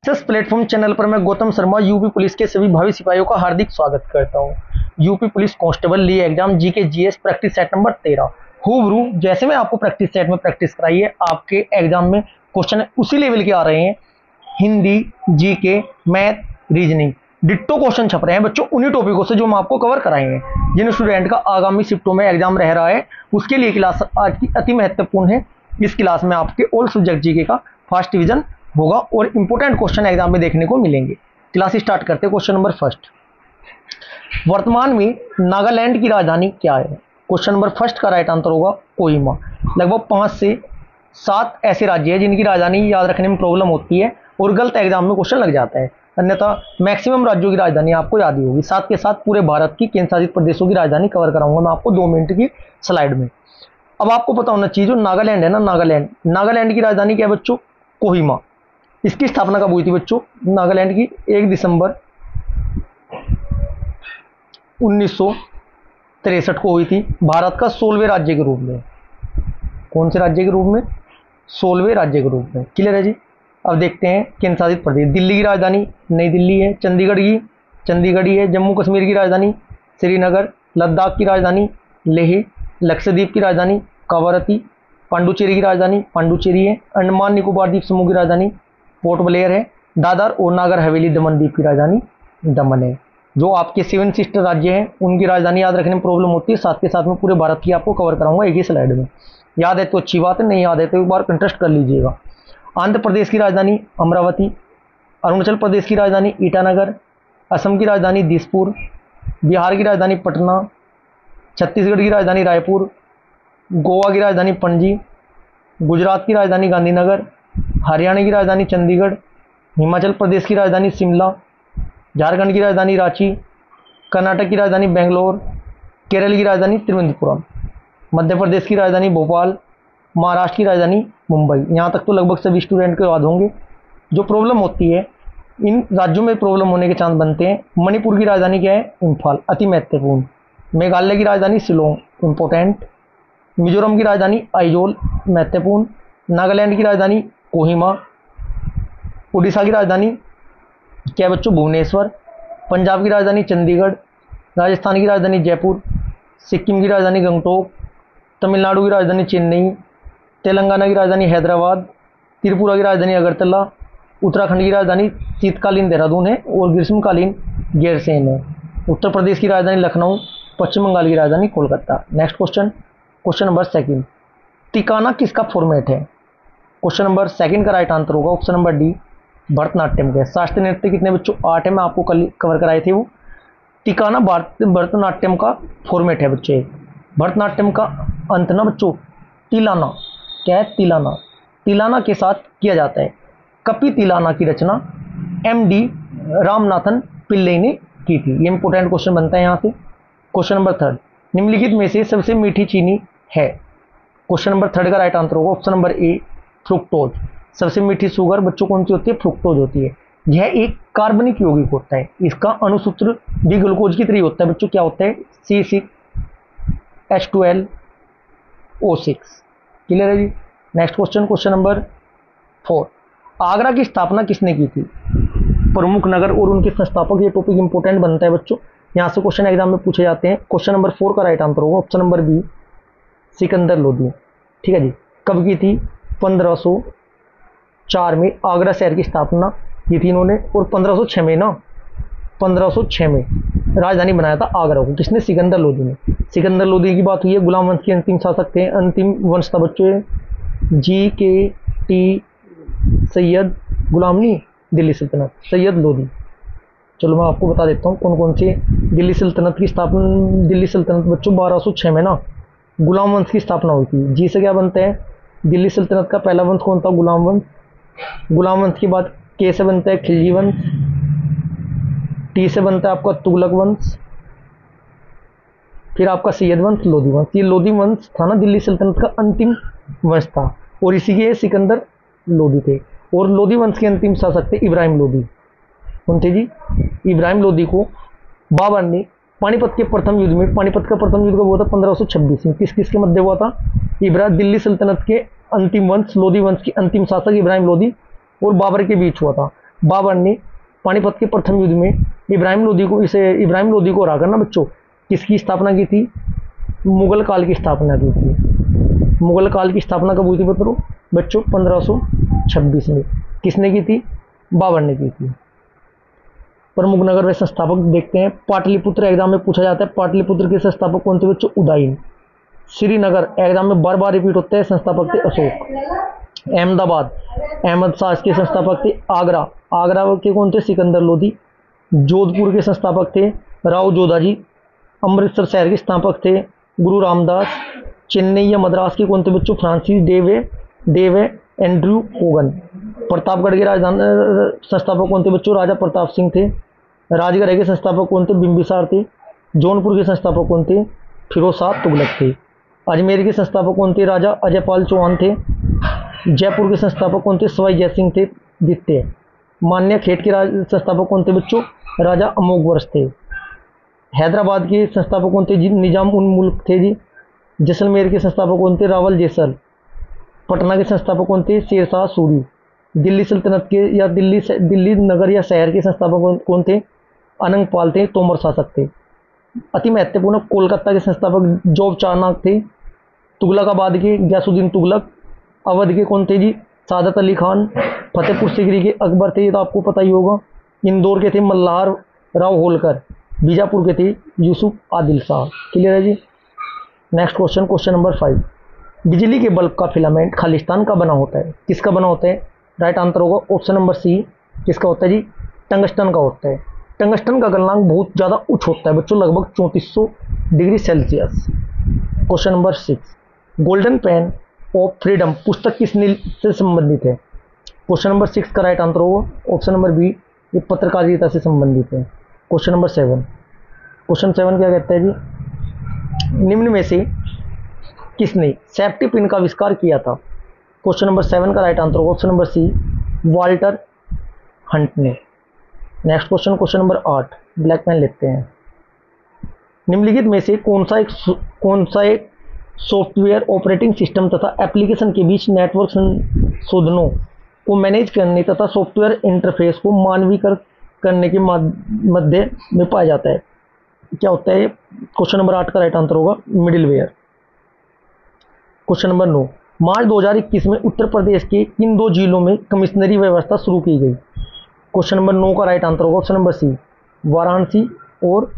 इस platform channel पर मैं गौतम शर्मा यूपी पुलिस के सभी भावी सिपाहियों का हार्दिक स्वागत करता हूं। यूपी पुलिस कांस्टेबल ली exam GK GS practice set number 13 हूबरू जैसे मैं आपको प्रैक्टिस सेट में प्रैक्टिस कराई है, आपके एग्जाम में क्वेश्चन उसी लेवल के आ रहे हैं। Hindi, GK, math, reasoning ditto question छप रहे हैं बच्चों उन्हीं टॉपिकों से जो हम आपको कवर कराएंगे। जिन स्टूडेंट का आगामी शिफ्टों में एग्जाम रह रहा है उसके लिए क्लास आज की अति महत्वपूर्ण है। इस क्लास में आपके ऑल सब्जेक्ट जीके का फर्स्ट डिवीजन होगा और इंपोर्टेंट क्वेश्चन एग्जाम में देखने को मिलेंगे। क्लास स्टार्ट करते हैं। क्वेश्चन नंबर फर्स्ट, वर्तमान में नागालैंड की राजधानी क्या है? क्वेश्चन नंबर फर्स्ट का राइट आंसर होगा कोहिमा। लगभग 5 से 7 ऐसे राज्य हैं जिनकी राजधानी याद रखने में प्रॉब्लम होती है और गलत एग्जाम में क्वेश्चन लग जाता है, अन्यथा मैक्सिमम राज्यों की राजधानी आपको याद ही होगी। साथ के साथ पूरे भारत की केंद्र शासित प्रदेशों की राजधानी कवर कराऊंगा मैं आपको 2 मिनट की स्लाइड में। अब आपको पता होना चाहिए जो नागालैंड है ना, नागालैंड की राजधानी क्या है बच्चों? कोहिमा। इसकी स्थापना कब हुई थी बच्चों? नागालैंड की 1 दिसंबर 1963 को हुई थी। भारत का 16वें राज्य के रूप में। कौन से राज्य के रूप में? 16वें राज्य के रूप में। क्लियर है जी। अब देखते हैं केंद्र शासित प्रदेश। दिल्ली की राजधानी नई दिल्ली है। चंडीगढ़ ही है। जम्मू कश्मीर की राजधानी श्रीनगर। लद्दाख की राजधानी लेह। लक्षद्वीप की राजधानी कावारती। पांडुचेरी की राजधानी पांडुचेरी है। अंडमान निकोबार द्वीप समूह की राजधानी पोर्ट ब्लेयर है। दादर और नागर हवेली दमन द्वीप की राजधानी दमन है। जो आपके 7 सिस्टर राज्य हैं उनकी राजधानी याद रखने में प्रॉब्लम होती है। साथ के साथ में पूरे भारत की आपको कवर कराऊंगा एक ही स्लाइड में। याद है तो अच्छी बात है, नहीं याद है तो एक बार कंटेस्ट कर लीजिएगा। आंध्र प्रदेश की राजधानी अमरावती। अरुणाचल प्रदेश की राजधानी ईटानगर। असम की राजधानी दिसपुर। बिहार की राजधानी पटना। छत्तीसगढ़ की राजधानी रायपुर। गोवा की राजधानी पणजी। गुजरात की राजधानी गांधीनगर। हरियाणा की राजधानी चंडीगढ़। हिमाचल प्रदेश की राजधानी शिमला। झारखंड की राजधानी रांची। कर्नाटक की राजधानी बेंगलोर। केरल की राजधानी तिरुवनंतपुरम। मध्य प्रदेश की राजधानी भोपाल। महाराष्ट्र की राजधानी मुंबई। यहाँ तक तो लगभग सभी स्टूडेंट को याद होंगे। जो प्रॉब्लम होती है इन राज्यों में प्रॉब्लम होने के चांस बनते हैं। मणिपुर की राजधानी क्या है? इम्फाल, अति महत्वपूर्ण। मेघालय की राजधानी शिलोंग, इंपॉर्टेंट। मिजोरम की राजधानी आइजोल, महत्वपूर्ण। नागालैंड की राजधानी कोहिमा। उड़ीसा की राजधानी क्या है बच्चों? भुवनेश्वर। पंजाब की राजधानी चंडीगढ़। राजस्थान की राजधानी जयपुर। सिक्किम की राजधानी गंगटोक। तमिलनाडु की राजधानी चेन्नई। तेलंगाना की राजधानी हैदराबाद। त्रिपुरा की राजधानी अगरतला। उत्तराखंड की राजधानी शीतकालीन देहरादून है और ग्रीष्मकालीन गैरसैंण है। उत्तर प्रदेश की राजधानी लखनऊ। पश्चिम बंगाल की राजधानी Kolkata. Next question, question number second, तिकाना किसका फॉर्मेट है? क्वेश्चन नंबर सेकंड का राइट आंसर होगा ऑप्शन नंबर डी, भरतनाट्यम के। शास्त्रीय नृत्य कितने बच्चों? 8 है। मैं आपको कल कवर कराए थे वो। तिकाना भरतनाट्यम का फॉर्मेट है बच्चे। भरतनाट्यम का अंत ना बच्चों तिलाना, क्या है? तिलाना। तिलाना के साथ किया जाता है। कपि तिलाना की रचना MD रामनाथन पिल्लई ने की थी। ये इंपोर्टेंट क्वेश्चन बनता है यहाँ से। क्वेश्चन नंबर थर्ड, निम्नलिखित में से सबसे मीठी चीनी है? क्वेश्चन नंबर थर्ड का राइट आंसर होगा ऑप्शन नंबर ए, फ्रुक्टोज। सबसे मीठी शुगर बच्चों कौन सी होती है? फ्रुक्टोज होती है। यह एक कार्बनिक यौगिक होता है। इसका अणुसूत्र भी ग्लूकोज की तरह होता है बच्चों। क्या होता है? C6H12O6। क्लियर है जी। Next question, question number 4, Agra की स्थापना किसने की थी? प्रमुख नगर और उनके संस्थापक। ये टॉपिक इंपोर्टेंट बनता है बच्चों, यहाँ से क्वेश्चन एग्जाम में पूछे जाते हैं। क्वेश्चन नंबर 4 का राइट आंसर होगा option number B, Sikandar Lodi. ठीक है जी। कब की थी? 1504 में आगरा शहर की स्थापना की थी इन्होंने। और 1506 में 1506 में राजधानी बनाया था आगरा को। किसने? सिकंदर लोदी ने। सिकंदर लोदी की बात हुई है। गुलाम वंश के अंतिम शासक थे। अंतिम वंश था बच्चों GKT सैयद, गुलाम नहीं, दिल्ली सल्तनत, सैयद लोदी। चलो मैं आपको बता देता हूँ कौन कौन से दिल्ली सल्तनत की स्थापना। दिल्ली सल्तनत बच्चों 1206 में गुलाम वंश की स्थापना हुई थी। जी से क्या बनता है? दिल्ली सल्तनत का पहला वंश कौन था? गुलाम वंश। गुलाम वंश के बाद के से बनता है खिलजी वंश। टी से बनता है आपका तुगलक वंश। फिर आपका सैयद वंश, लोधी वंश। ये लोधी वंश था ना दिल्ली सल्तनत का अंतिम वंश था और इसी के सिकंदर लोधी थे। और लोधी वंश के अंतिम शासक थे इब्राहिम लोधी। कौन थे जी? इब्राहिम लोधी को बाबर ने पानीपत के प्रथम युद्ध में, पानीपत का प्रथम युद्ध कब हुआ था? 1526 में। किस किस के मध्य हुआ था? दिल्ली सल्तनत के अंतिम वंश लोधी वंश के अंतिम शासक इब्राहिम लोधी और बाबर के बीच हुआ था। बाबर ने पानीपत के प्रथम युद्ध में इब्राहिम लोदी को हराकर ना बच्चों किसकी स्थापना की थी? मुगल काल की स्थापना की थी। मुगल काल की स्थापना कब हुई थी बच्चों? 1526 में। किसने की थी? बाबर ने की थी। प्रमुख नगर व संस्थापक देखते हैं। पाटलिपुत्र एग्जाम में पूछा जाता है, पाटलिपुत्र के संस्थापक कौन थे बच्चों? उदयन। श्रीनगर एग्जाम में बार बार रिपीट होता है, संस्थापक थे अशोक। अहमदाबाद, अहमद शाह के संस्थापक थे। आगरा, आगरा के कौन थे? सिकंदर लोदी। जोधपुर के संस्थापक थे राव जोधाजी। अमृतसर शहर के स्थापक थे गुरु रामदास। चेन्नई या मद्रास के कौन थे बच्चों? Francis Day Andrew Hogan. Pratapgarh के राजधानी संस्थापक कौन थे बच्चों? राजा प्रताप सिंह थे। राजगढ़ के संस्थापक कौन थे? बिंबिसार थे। जौनपुर के संस्थापक कौन थे? फिरोज शाह तुगलक थे। अजमेर के संस्थापक कौन थे? राजा अजयपाल चौहान थे। जयपुर के संस्थापक कौन थे? सवाई जयसिंह थे द्वितीय। मान्य खेट के संस्थापक कौन थे बच्चों? राजा अमोघ वर्ष थे। हैदराबाद के संस्थापक कौन थे जी? निजाम उल मुल्क थे जी। जैसलमेर के संस्थापक कौन थे? रावल जैसल। पटना के संस्थापक कौन थे? शेरशाह सूरी। दिल्ली सल्तनत के या दिल्ली नगर या शहर के संस्थापक कौन थे? अनंगपाल थे, तोमर शासक थे। अति महत्वपूर्ण, कोलकाता के संस्थापक जोब चारनाक थे। तुगलकाबाद के गयासुद्दीन तुगलक। अवध के कौन थे जी? सादत अली खान। फतेहपुर सीकरी के अकबर थे, ये तो आपको पता ही होगा। इंदौर के थे मल्हार राव होलकर। बीजापुर के थे यूसुफ आदिल शाह। क्लियर है जी। Next question, question number 5। बिजली के बल्ब का फिलामेंट खालिस्तान का बना होता है? किसका बना होता है? राइट आंसर होगा ऑप्शन नंबर सी। किसका होता है जी? टंगस्टन का होता है। टंगस्टन का गलनांक बहुत ज़्यादा उच्च होता है बच्चों, लगभग 3400 degree Celsius. Question number 6। Golden pain of freedom पुस्तक किस नील से संबंधित है? क्वेश्चन नंबर 6 का राइट आंसर होगा ऑप्शन नंबर बी, ये पत्रकारिता से संबंधित है। Question number 7। क्वेश्चन 7 क्या कहता है जी? निम्न में से किसने सेफ्टी पिन का आविष्कार किया था? क्वेश्चन नंबर 7 का राइट आंसर होगा option number C, Walter Hunt ने। Next question, question number 8। Black pen लेते हैं। निम्नलिखित में से कौन सा एक सॉफ्टवेयर ऑपरेटिंग सिस्टम तथा एप्लीकेशन के बीच नेटवर्क संशोधनों को मैनेज करने तथा सॉफ्टवेयर इंटरफेस को मानवीकृत करने के मध्य में पाया जाता है? क्या होता है? क्वेश्चन नंबर 8 का राइट आंसर होगा मिडिलवेयर। Question number 9। मार्च 2021 में उत्तर प्रदेश के किन 2 जिलों में कमिश्नरी व्यवस्था शुरू की गई? क्वेश्चन नंबर 9 का राइट आंसर होगा ऑप्शन नंबर सी, वाराणसी और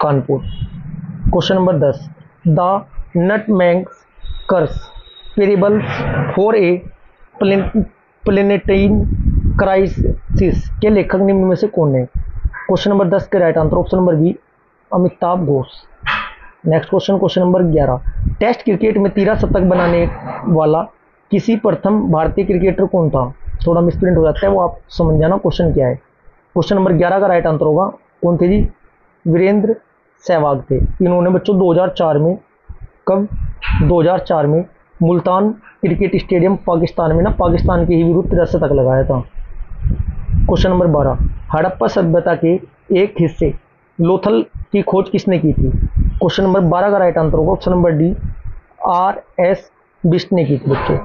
Kanpur. Question number 10। The nutmegs parables for a planetary crisis के लेखक निम्न में से कौन है? क्वेश्चन नंबर 10 के right answer option number B, Amitabh Ghosh. Next question, question number 11। Test cricket में 13 शतक बनाने वाला किसी प्रथम भारतीय क्रिकेटर कौन था? थोड़ा मिसप्रिंट हो जाता है, वो आप समझ जाना क्वेश्चन क्या है। क्वेश्चन नंबर 11 का राइट आंसर होगा कौन थे जी? वीरेंद्र सहवाग थे। इन्होंने बच्चों 2004 में, कब? 2004 में मुल्तान क्रिकेट स्टेडियम पाकिस्तान में ना, पाकिस्तान के ही विरुद्ध 13 शतक लगाया था। Question number 12। हड़प्पा सभ्यता के एक हिस्से लोथल की खोज किसने की थी? क्वेश्चन नंबर 12 का राइट आंसर होगा option number D, RS. Bisht ने की थी बच्चों।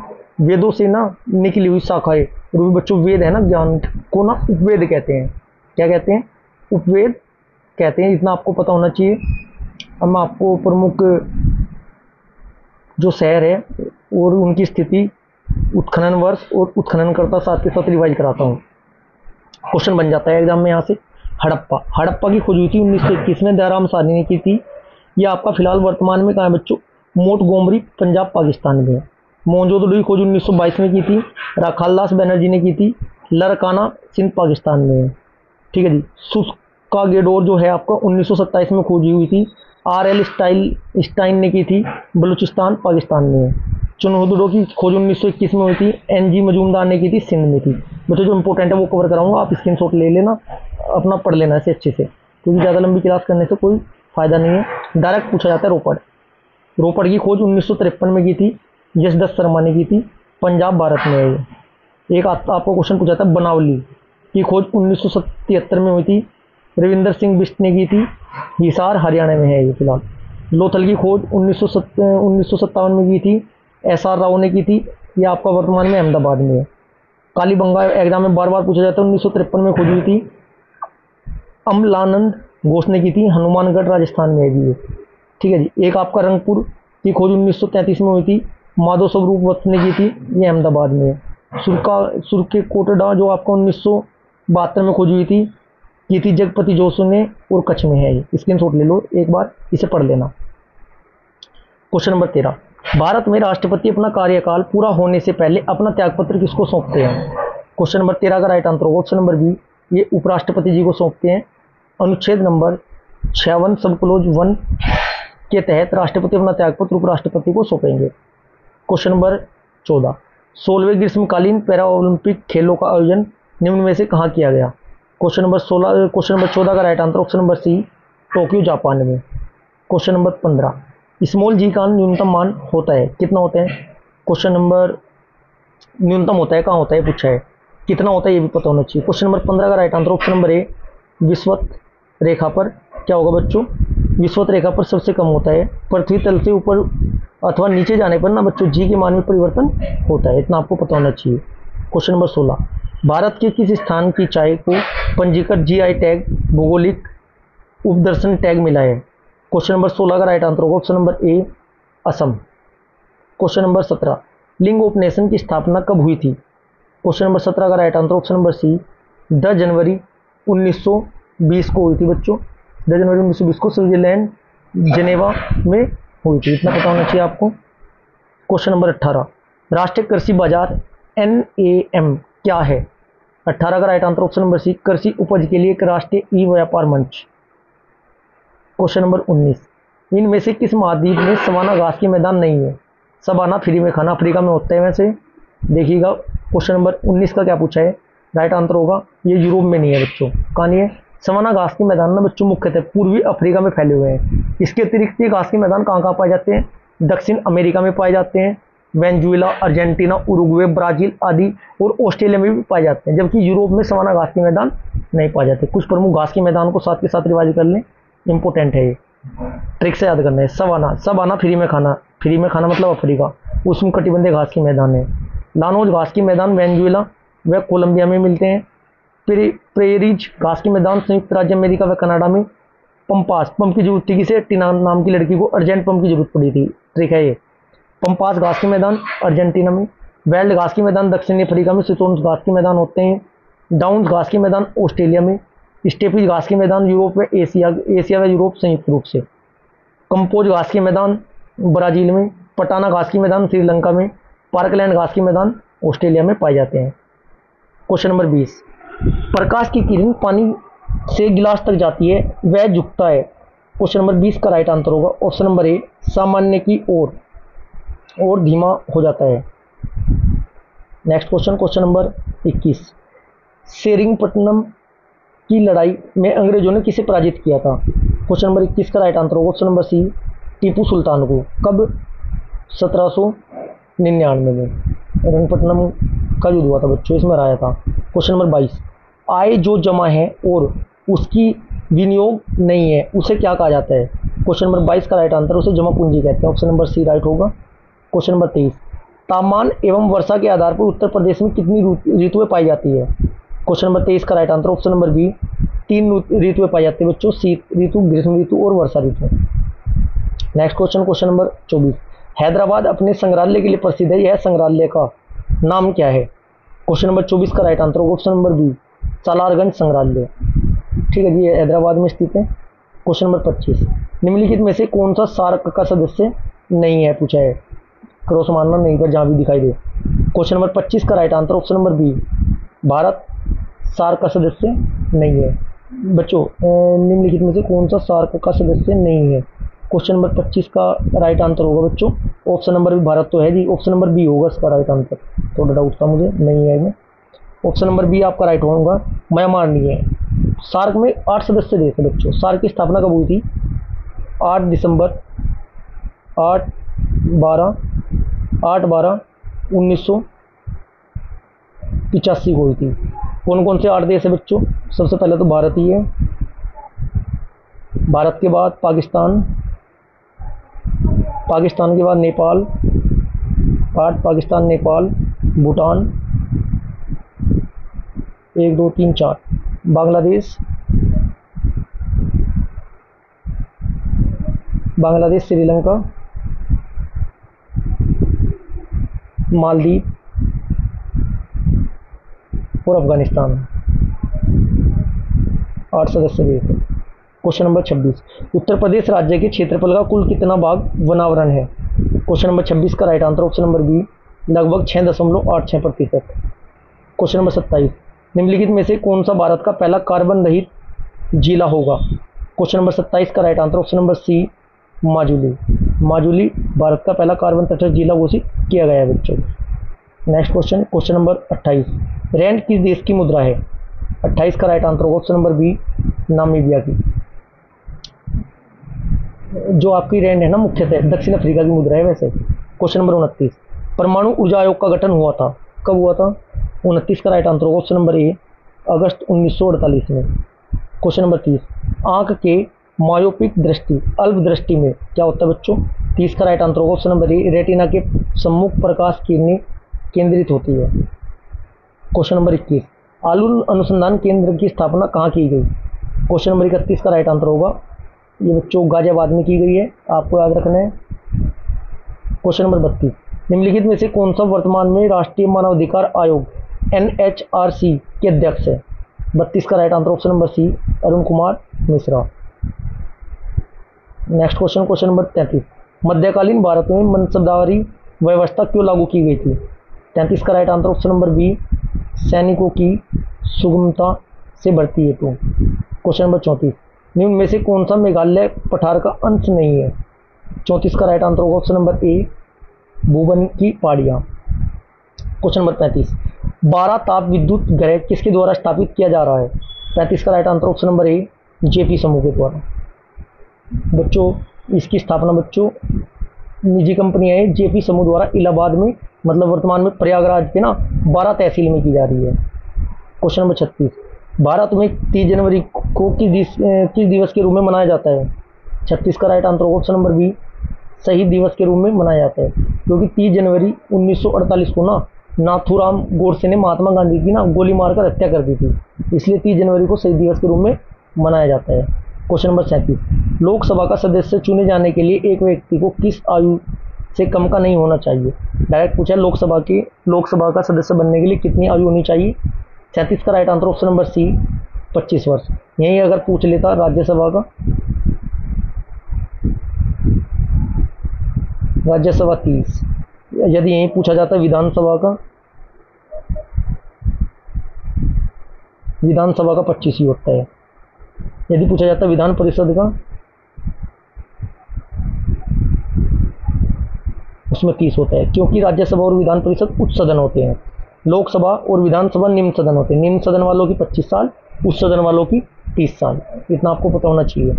वेदों से ना निकली हुई शाखाएं, और भी बच्चों वेद है ना, ज्ञान को ना उपवेद कहते हैं। क्या कहते हैं? उपवेद कहते हैं, इतना आपको पता होना चाहिए। अब मैं आपको प्रमुख जो शहर है और उनकी स्थिति, उत्खनन वर्ष और उत्खननकर्ता साथ के साथ रिवाइज कराता हूँ। क्वेश्चन बन जाता है एग्जाम में यहाँ से। हड़प्पा की खोज हुई थी 1921 में, दयाराम साहनी ने की थी। ये आपका फिलहाल वर्तमान में कहाँ है बच्चों? मोंटगोमरी पंजाब पाकिस्तान में है। मोहनजोदड़ो की खोज 1922 में की थी, राखालदास बनर्जी ने की थी। लरकाना सिंध पाकिस्तान में है। ठीक है जी। सुस्कागेडोर जो है आपका 1927 में खोजी हुई थी, आर.एल. स्टाइन ने की थी, बलूचिस्तान पाकिस्तान में है। चुनहुदड़ो की खोज 1921 में हुई थी, एन.जी. मजूमदार ने की थी, सिंध में थी। बच्चों जो इंपॉर्टेंट है वो कवर कराऊंगा, आप स्क्रीनशॉट ले लेना, अपना पढ़ लेना इसे अच्छे से, क्योंकि ज़्यादा लंबी क्लास करने से कोई फ़ायदा नहीं है। डायरेक्ट पूछा जाता है। रोपड़ की खोज 1953 में की थी, यशदत्त शर्मा ने की थी, पंजाब भारत में है ये। एक आपको क्वेश्चन पूछा था, बनावली की खोज 1977 में हुई थी, रविंदर सिंह बिष्ट ने की थी, हिसार हरियाणा में है ये फिलहाल। लोथल की खोज 1957 में की थी, एस.आर. राव ने की थी, ये आपका वर्तमान में अहमदाबाद में है। कालीबंगा एग्जाम में बार बार पूछा जाता है, 1953 में खोजी हुई थी। अमलानंद घोष ने की थी, हनुमानगढ़ राजस्थान में है भी ये। ठीक है जी। एक आपका रंगपुर की खोज 1933 में हुई थी, माधव स्वरूप वत्स ने की थी, ये अहमदाबाद में है। सुरके कोटडा जो आपका 1972 में खोजी हुई थी, की थी जगपति जोशी ने, और कच्छ में है ये। स्क्रीनशॉट ले लो, एक बार इसे पढ़ लेना। क्वेश्चन नंबर 13, भारत में राष्ट्रपति अपना कार्यकाल पूरा होने से पहले अपना त्यागपत्र किसको सौंपते हैं? क्वेश्चन नंबर 13 का राइट आंसर होगा ऑप्शन नंबर बी, ये उपराष्ट्रपति जी को सौंपते हैं। अनुच्छेद नंबर 56 सब क्लोज 1 के तहत राष्ट्रपति अपना त्यागपत्र उपराष्ट्रपति को सौंपेंगे। क्वेश्चन नंबर 14, 16वें ग्रीष्मकालीन पैरा ओलंपिक खेलों का आयोजन निम्न में से कहाँ किया गया? क्वेश्चन नंबर 14 का right answer option number C, Tokyo Japan में। क्वेश्चन नंबर 15, स्मॉल जी का न्यूनतम मान होता है, कितना होता है? क्वेश्चन नंबर न्यूनतम होता है, कहाँ होता है पूछा है, कितना होता है ये भी पता होना चाहिए। क्वेश्चन नंबर 15 का right answer option number A, विषुवत रेखा पर क्या होगा बच्चों? विषुवत रेखा पर सबसे कम होता है। पृथ्वी तल से ऊपर अथवा नीचे जाने पर ना बच्चों जी के मान में परिवर्तन होता है, इतना आपको पता होना चाहिए। क्वेश्चन नंबर 16, भारत के किस स्थान की चाय को पंजीकृत जीआई टैग भौगोलिक उपदर्शन टैग मिला है? क्वेश्चन नंबर 16 का राइट आंसर होगा option number A, Assam. Question number 17, लिंग ऑफ नेशन की स्थापना कब हुई थी? क्वेश्चन नंबर 17 का right answer option number C, 10 जनवरी 1920 को हुई थी बच्चों। 10 जनवरी 1920 को स्विट्जरलैंड जेनेवा में हुई थी, इतना पता होना चाहिए आपको। क्वेश्चन नंबर 18, राष्ट्रीय कृषि बाजार NAM क्या है? 18 का right answer option number C, कृषि उपज के लिए एक राष्ट्रीय ई व्यापार मंच। क्वेश्चन नंबर 19, इनमें से किस महाद्वीप में सवाना घास के मैदान नहीं है? सवाना फ्री में खाना अफ्रीका में होता है वैसे, देखिएगा। क्वेश्चन नंबर 19 का क्या पूछा है? राइट आंसर होगा ये यूरोप में नहीं है बच्चों, कहाँ नहीं है? सवाना घास के मैदान ना बच्चों मुख्यतः पूर्वी अफ्रीका में फैले हुए हैं। इसके अतिरिक्त ये घास के मैदान कहाँ कहाँ पाए जाते हैं? दक्षिण अमेरिका में पाए जाते हैं, वेनेजुएला, अर्जेंटीना, उरुग्वे, ब्राजील आदि, और ऑस्ट्रेलिया में भी पाए जाते हैं, जबकि यूरोप में सवाना घास के मैदान नहीं पाए जाते। कुछ प्रमुख घास के मैदान को साथ के साथ रिवाइज कर लें, इंपॉर्टेंट है ये, ट्रिक से याद करना है। सवाना फ्री में खाना मतलब अफ्रीका, उष्ण कटिबंधीय घास के मैदान है। लानोज घास के मैदान वेनेजुएला व कोलंबिया में मिलते हैं। प्रेरीज घास के मैदान संयुक्त राज्य अमेरिका व कनाडा में। पंपास, पंप की जरूरत थी किसे? टीना नाम की लड़की को अर्जेंट पंप की जरूरत पड़ी थी, ट्रिक है ये। पंपास घास के मैदान अर्जेंटीना में। वेल्ड घास के मैदान दक्षिणी अफ्रीका में। सिटोन्स घास के मैदान होते हैं डाउन्स घास के मैदान ऑस्ट्रेलिया में। स्टेपीज घास के मैदान यूरोप व एशिया व यूरोप संयुक्त रूप से। कंपोज घास के मैदान ब्राजील में। पटाना घास के मैदान श्रीलंका में। पार्कलैंड घास के मैदान ऑस्ट्रेलिया में पाए जाते हैं। क्वेश्चन नंबर 20, प्रकाश की किरण पानी से गिलास तक जाती है, वह झुकता है। क्वेश्चन नंबर 20 का राइट आंसर होगा ऑप्शन नंबर ए, सामान्य की ओर और धीमा हो जाता है। नेक्स्ट क्वेश्चन नंबर 21, सेरिंगपट्टनम की लड़ाई में अंग्रेजों ने किसे पराजित किया था? क्वेश्चन नंबर 21 का राइट आंसर होगा ऑप्शन नंबर सी, टीपू सुल्तान को। कब? 1799 में सेरिंगपट्टनम का युद्ध हुआ था बच्चों, इसमें हराया था। क्वेश्चन नंबर 22, आय जो जमा है और उसकी विनियोग नहीं है उसे क्या कहा जाता है? क्वेश्चन नंबर 22 का राइट आंसर उसे जमा पूंजी कहते हैं, ऑप्शन नंबर सी राइट होगा। क्वेश्चन नंबर 23, तापमान एवं वर्षा के आधार पर उत्तर प्रदेश में कितनी ऋतुएं पाई जाती है? क्वेश्चन नंबर 23 का right answer option number B, 3 ऋतुएं पाई जाती है बच्चों, शीत ऋतु, ग्रीष्म ऋतु और वर्षा ऋतु। नेक्स्ट क्वेश्चन नंबर 24, हैदराबाद अपने संग्रहालय के लिए प्रसिद्ध है, यह संग्रहालय का नाम क्या है? क्वेश्चन नंबर 24 का राइट आंसर होगा ऑप्शन नंबर बी, सालारगंज संग्रहालय। ठीक है जी, ये हैदराबाद में स्थित है। क्वेश्चन नंबर 25, निम्नलिखित में से कौन सा सार्क का सदस्य नहीं है पूछा है? क्रॉस मारना नहीं पर जहाँ भी दिखाई दे। क्वेश्चन नंबर 25 का right answer option number B, Bharat SAARC का सदस्य नहीं है बच्चों। निम्नलिखित में से कौन सा सार्क का सदस्य नहीं है? क्वेश्चन नंबर 25 का राइट आंसर होगा बच्चों ऑप्शन नंबर बी, भारत तो है जी, ऑप्शन नंबर बी होगा इसका राइट आंसर। थोड़ा डाउट था मुझे, नहीं है इसमें, ऑप्शन नंबर बी आपका राइट होगा, म्यांमार नहीं है। सार्क में 8 सदस्य देश है बच्चों। सार्क की स्थापना कब हुई थी? 8 दिसंबर 8/12/1985 को हुई थी। कौन कौन से 8 देश है बच्चों? सबसे पहले तो भारत ही है, भारत के बाद पाकिस्तान के बाद नेपाल, पाकिस्तान, नेपाल, भूटान, 1 2 3 4, बांग्लादेश, बांग्लादेश, श्रीलंका, मालदीव और अफगानिस्तान। 8 सदस्य देश है। क्वेश्चन नंबर 26, उत्तर प्रदेश राज्य के क्षेत्रफल का कुल कितना भाग वनावरण है? क्वेश्चन नंबर 26 का right answer option number B, लगभग 6.86%। क्वेश्चन नंबर 27, निम्नलिखित में से कौन सा भारत का पहला कार्बन रहित जिला होगा? क्वेश्चन नंबर 27 का right answer option number C, Majuli. Majuli Bharat का पहला कार्बन तटस्थ जिला घोषित किया गया है बच्चों। Next question, question number 28, rand किस देश की मुद्रा है? 28 का राइट आंसर होगा ऑप्शन नंबर बी, नामीबिया की। जो आपकी रैंड है ना, मुख्यतः दक्षिण अफ्रीका की मुद्रा है वैसे। क्वेश्चन नंबर 29, परमाणु ऊर्जा आयोग का गठन हुआ था, कब हुआ था? 29 का राइट आंसर होगा ऑप्शन नंबर ए, अगस्त 1948 में। क्वेश्चन नंबर 30, आंख के मायोपिक दृष्टि अल्प दृष्टि में क्या होता है बच्चों? 30 का राइट आंसर होगा ऑप्शन नंबर ए, रेटिना के सम्मुख प्रकाश किरणें केंद्रित होती है। क्वेश्चन नंबर 21, आलू अनुसंधान केंद्र की स्थापना कहाँ की गई? क्वेश्चन नंबर 31 का राइट आंसर होगा ये बच्चों गाजियाबाद में की गई है, आपको याद रखना है। क्वेश्चन नंबर 32, निम्नलिखित में से कौन सा वर्तमान में राष्ट्रीय मानवाधिकार आयोग NHRC के अध्यक्ष है? 32 का right answer option number C, Arun Kumar Mishra. Next question, question number 33, मध्यकालीन भारत में मनसबदारी व्यवस्था क्यों लागू की गई थी? 33 का right answer option number B, सैनिकों की सुगमता से भर्ती हेतु। क्वेश्चन नंबर 34, निम्न में से कौन सा मेघालय पठार का अंश नहीं है? 34 का राइट आंसर होगा ऑप्शन नंबर ए, भूवन की पहाड़ियाँ। क्वेश्चन नंबर 35, 12 ताप विद्युत ग्रह किसके द्वारा स्थापित किया जा रहा है? 35 का right answer option number A, JP समूह के द्वारा। बच्चों इसकी स्थापना बच्चों निजी कंपनी है जेपी समूह द्वारा इलाहाबाद में, मतलब वर्तमान में प्रयागराज के ना 12 तहसील में की जा रही है। क्वेश्चन नंबर 36, भारत में 30 जनवरी को किस दिवस के रूप में मनाया जाता है? 36 का right answer option number B, शहीद दिवस के रूप में मनाया जाता है, क्योंकि 30 जनवरी 1948 को ना नाथूराम गोडसे ने महात्मा गांधी की ना गोली मारकर हत्या कर दी थी, इसलिए 30 जनवरी को शहीद दिवस के रूप में मनाया जाता है। क्वेश्चन नंबर 37, लोकसभा का सदस्य चुने जाने के लिए एक व्यक्ति को किस आयु से कम का नहीं होना चाहिए? डायरेक्ट पूछा है, लोकसभा का सदस्य बनने के लिए कितनी आयु होनी चाहिए? 37 का right answer option number C, 25 वर्ष। यही अगर पूछ लेता राज्यसभा का, राज्यसभा 30, यदि यही पूछा जाता विधानसभा का, विधानसभा का 25 ही होता है। यदि पूछा जाता विधान परिषद का, उसमें 30 होता है, क्योंकि राज्यसभा और विधान परिषद उच्च सदन होते हैं, लोकसभा और विधानसभा निम्न सदन होते हैं। निम्न सदन वालों की 25 साल, उच्च सदन वालों की 30 साल, इतना आपको पता होना चाहिए।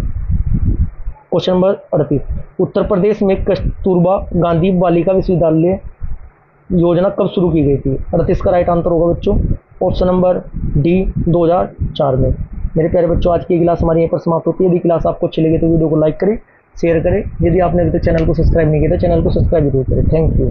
क्वेश्चन नंबर 38, उत्तर प्रदेश में कस्तूरबा गांधी बालिका विश्वविद्यालय योजना कब शुरू की गई थी? 38 का राइट आंसर होगा बच्चों ऑप्शन नंबर डी, 2004 में। मेरे प्यारे बच्चों, आज की क्लास हमारी यहीं पर समाप्त होती है। यदि क्लास आपको अच्छी लगी तो वीडियो को लाइक करें, शेयर करें। यदि आपने अभी तक चैनल को सब्सक्राइब नहीं किया तो चैनल को सब्सक्राइब जरूर करें। Thank you.